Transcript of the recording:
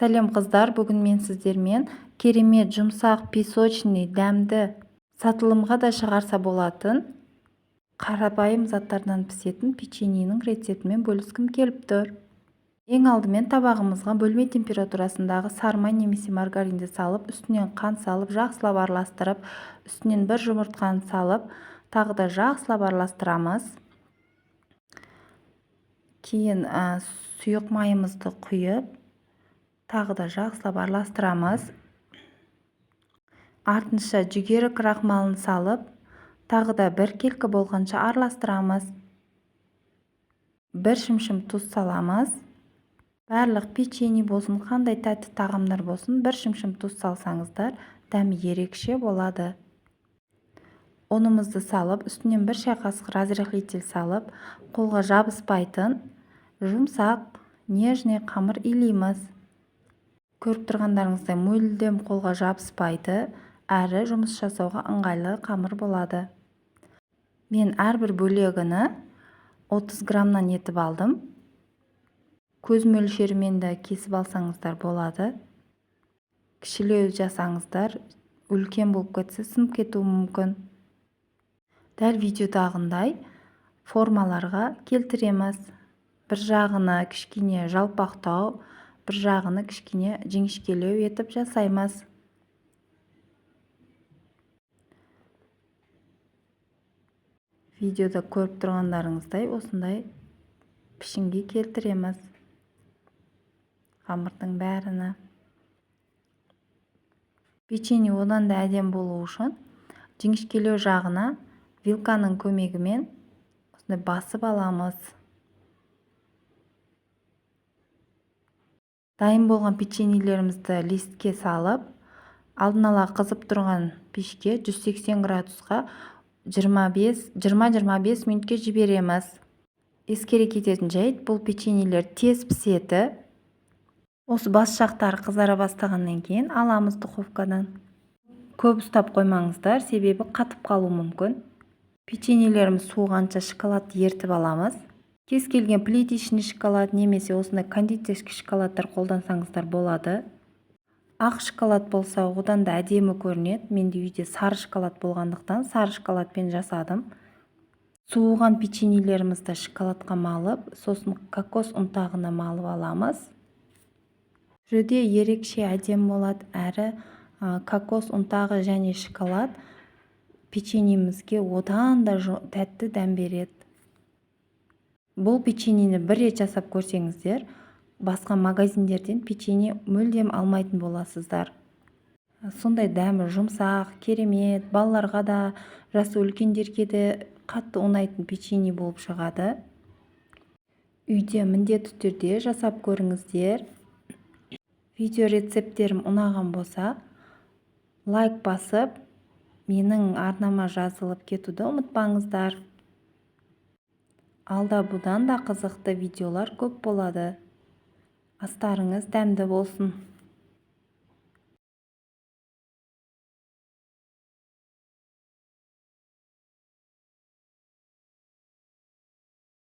Сәлем қыздар, бүгін мен сіздермен керемет жұмсақ песочный дәмді сатылымға да шығарса болатын қарапайым заттардан пісетін печеньенің рецептімен бөліскім келіп тұр. Ең алдымен табағымызға бөлме температурасындағы сары май немесе маргаринді салып, үстінен қант салып, жақсылап араластырып, үстінен бір жұмыртқаны салып, тағы да жақсылап араластырамыз. Кейін сұйық майымызды құйып, тағы да жақсылап араластырамыз. Артынша жүгері крахмалын салып, тағы да бір келкі болғанша араластырамыз. Бір шымшым тұз саламыз. Барлық печенье болсын, қандай тәтті тағамдар болсын, бір шымшым тұз салсаңыздар, дәмі ерекше болады. Ұнымызды салып, үстінен бір шай қасық разрыхлитель салып, қолға жабыспайтын жұмсақ, нежный қамыр илейміз. Көріп тұрғандарыңыздай мүлдем қолға жабыспайды, әрі жұмыс жасауға ыңғайлы қамыр болады. Мен әрбір бөлегіні 30 граммнан етіп алдым. Көз мөлшерімен де кесіп алсаңыздар болады. Кішілеу жасаңыздар, үлкен болып кетсе сынып кетуі мүмкін. Дәл видеодағындай формаларға келтіреміз. Бір жағыны кішкене жалпақтау, бір жағыны кішкене жіңішкелеу етіп жасаймыз. Видеода көріп тұрғандарыңыздай осындай пішінге келтіреміз қамырдың бәріні. Печенье одан да әдем болу үшін жіңішкелеу жағына вилканың көмегімен осындай басып аламыз. Дайын болған печеньелерімізді листке салып, алдын ала қызып тұрған пешке 180 градусқа 20-25 минутке жібереміз. Ескере кететін жайт, бұл печеньелер тез піседі. Осы бас жақтары қызара бастағаннан кейін аламыз духовкадан. Көп ұстап қоймаңыздар, себебі қатып қалуы мүмкін. Печеньелеріміз суығанша шоколад ертіп аламыз. Кез келген плиточный шоколад немесе осындай кондитерский шоколадтар қолдансаңыздар болады. Ақ шоколад болса, одан да әдемі көрінеді. Менде үйде сары шоколад болғандықтан сары шоколадпен жасадым. Суыған печеньелерімізді шоколадқа малып, сосын кокос ұнтағына малып аламыз. Жүде ерекше әдем болады, әрі кокос ұнтағы және шоколад печеньемізге одан да тәтті дәм береді. Бұл печеньені бір рет жасап көрсеңіздер, басқа магазиндерден печенье мүлдем алмайтын боласыздар. Сондай дәмі жұмсақ, керемет, балаларға да, жасы үлкендерге де қатты ұнайтын печенье болып шығады. Үйде міндетті түрде жасап көріңіздер. Видео рецепттерім ұнаған болса, лайк басып, менің арнама жазылып кетуді ұмытпаңыздар. Алда бұдан да қызықты видеолар көп болады. Астарыңыз дәмді болсын.